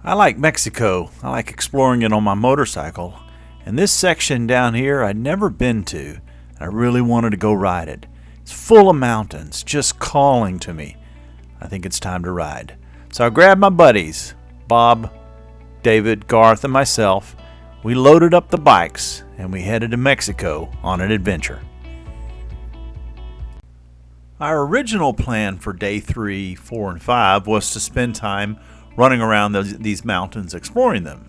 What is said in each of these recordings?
I like Mexico. I like exploring it on my motorcycle. And this section down here I'd never been to. I really wanted to go ride it. It's full of mountains, just calling to me. I think it's time to ride. So I grabbed my buddies, Bob, David, Garth, and myself. We loaded up the bikes and we headed to Mexico on an adventure. Our original plan for day 3, 4, and 5 was to spend time running around these mountains exploring them.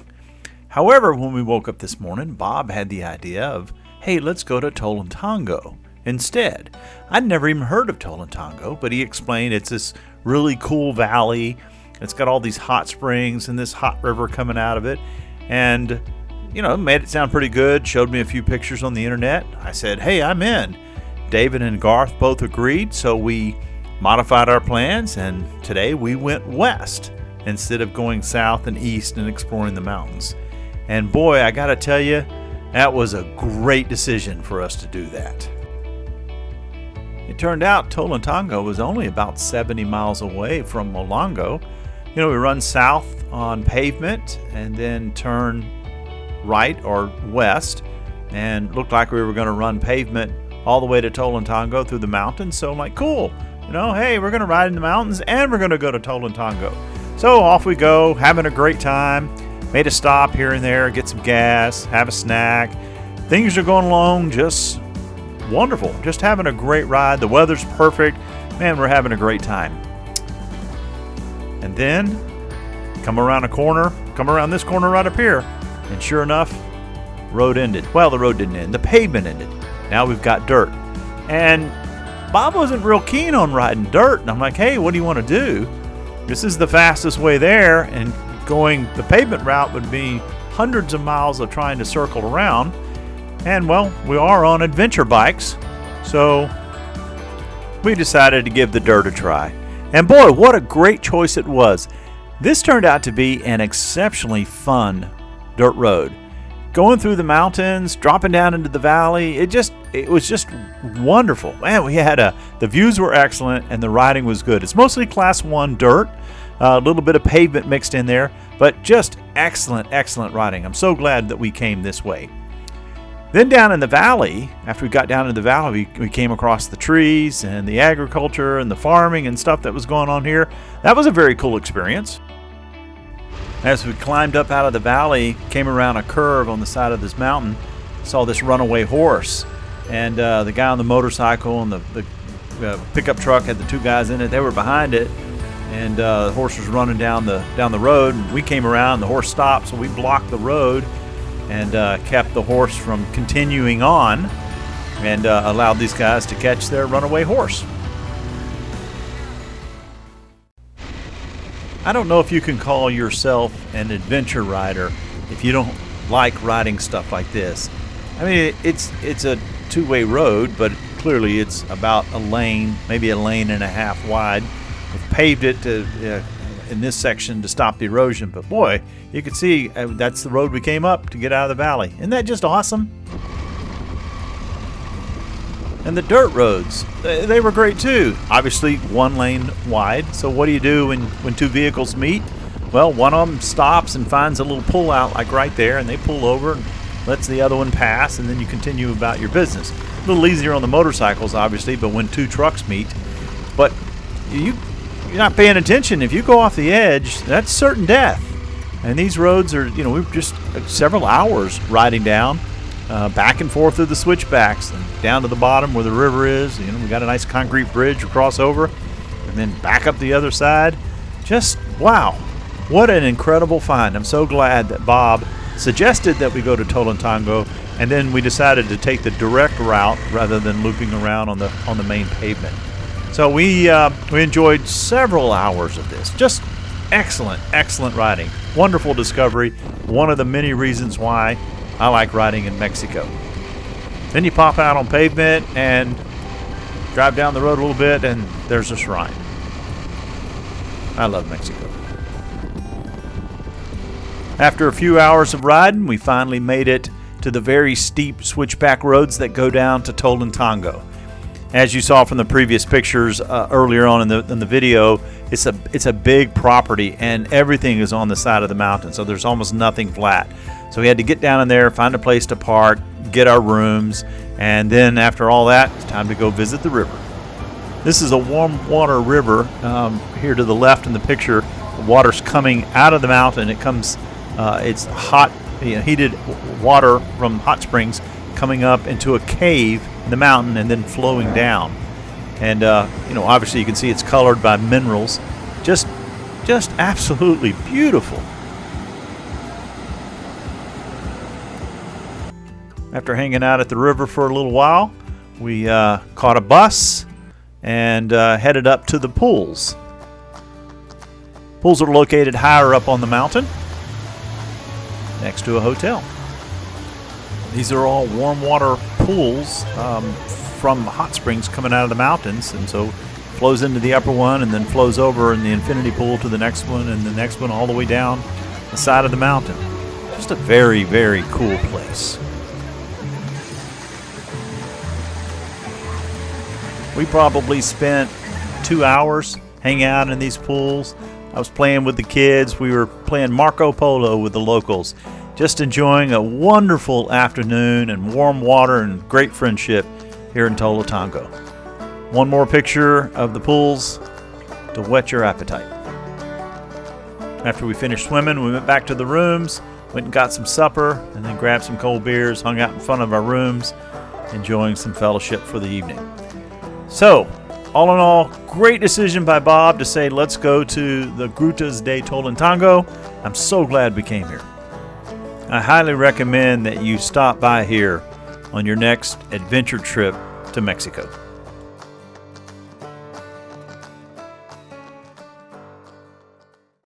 However, when we woke up this morning, Bob had the idea of, hey, let's go to Tolantongo instead. I'd never even heard of Tolantongo, but he explained it's this really cool valley. It's got all these hot springs and this hot river coming out of it. And, made it sound pretty good, showed me a few pictures on the internet. I said, hey, I'm in. David and Garth both agreed, so we modified our plans, and today we went west instead of going south and east and exploring the mountains. And boy, I gotta tell you, that was a great decision for us to do that. It turned out Tolantongo was only about 70 miles away from Molango. We run south on pavement and then turn right or west, and looked like we were going to run pavement all the way to Tolantongo through the mountains. So I'm like, cool, hey, we're going to ride in the mountains and we're going to go to Tolantongo. So off we go, having a great time. Made a stop here and there, get some gas, have a snack. Things are going along just wonderful. Just having a great ride. The weather's perfect. Man, we're having a great time. And then come around this corner right up here. And sure enough, road ended. Well, the road didn't end. The pavement ended. Now we've got dirt. And Bob wasn't real keen on riding dirt. And I'm like, hey, what do you want to do? This is the fastest way there, and going the pavement route would be hundreds of miles of trying to circle around. And well, we are on adventure bikes, so we decided to give the dirt a try. And boy, what a great choice it was. This turned out to be an exceptionally fun dirt road. Going through the mountains, dropping down into the valley, it was just wonderful. Man, the views were excellent and the riding was good. It's mostly class 1 dirt, a little bit of pavement mixed in there, but just excellent riding. I'm so glad that we came this way. Then down in the valley, after we got down in the valley, we came across the trees and the agriculture and the farming and stuff that was going on here. That was a very cool experience. As we climbed up out of the valley, came around a curve on the side of this mountain, saw this runaway horse. And the guy on the motorcycle and the pickup truck had the 2 guys in it. They were behind it, and the horse was running down the road. And we came around, the horse stopped, so we blocked the road and kept the horse from continuing on, and allowed these guys to catch their runaway horse. I don't know if you can call yourself an adventure rider if you don't like riding stuff like this. I mean, it's a 2-way road, but clearly it's about a lane, maybe a lane and a half wide. We've paved it in this section to stop the erosion, but boy, you can see that's the road we came up to get out of the valley. Isn't that just awesome? And the dirt roads, they were great too. Obviously 1 lane wide, so what do you do when 2 vehicles meet? Well, one of them stops and finds a little pull out like right there, and they pull over and lets the other one pass, and then you continue about your business. A little easier on the motorcycles, obviously, but when 2 trucks meet. But you're not paying attention. If you go off the edge, that's certain death. And these roads are, we're just several hours riding down, back and forth through the switchbacks and down to the bottom where the river is. We got a nice concrete bridge to cross over, and then back up the other side. Just wow, what an incredible find. I'm so glad that Bob suggested that we go to Tolantongo, and then we decided to take the direct route rather than looping around on the main pavement. So we enjoyed several hours of this. Just excellent riding. Wonderful discovery. One of the many reasons why I like riding in Mexico. Then you pop out on pavement and drive down the road a little bit, and there's a shrine. I love Mexico. After a few hours of riding, we finally made it to the very steep switchback roads that go down to Tolantongo. As you saw from the previous pictures earlier on in the video, it's a big property, and everything is on the side of the mountain, so there's almost nothing flat. So we had to get down in there, find a place to park, get our rooms, and then after all that, it's time to go visit the river. This is a warm water river. Here to the left in the picture, the water's coming out of the mountain. It comes, it's hot, heated water from hot springs coming up into a cave in the mountain and then flowing down. And obviously you can see it's colored by minerals. Just absolutely beautiful. After hanging out at the river for a little while, we caught a bus and headed up to the pools. Pools are located higher up on the mountain, next to a hotel. These are all warm water pools from hot springs coming out of the mountains, and so flows into the upper one and then flows over in the infinity pool to the next one and the next one all the way down the side of the mountain. Just a very, very cool place. We probably spent 2 hours hanging out in these pools. I was playing with the kids. We were playing Marco Polo with the locals. Just enjoying a wonderful afternoon and warm water and great friendship here in Tolantongo. One more picture of the pools to whet your appetite. After we finished swimming, we went back to the rooms, went and got some supper, and then grabbed some cold beers, hung out in front of our rooms, enjoying some fellowship for the evening. So, all in all, great decision by Bob to say, let's go to the Grutas de Tolantongo. I'm so glad we came here. I highly recommend that you stop by here on your next adventure trip to Mexico.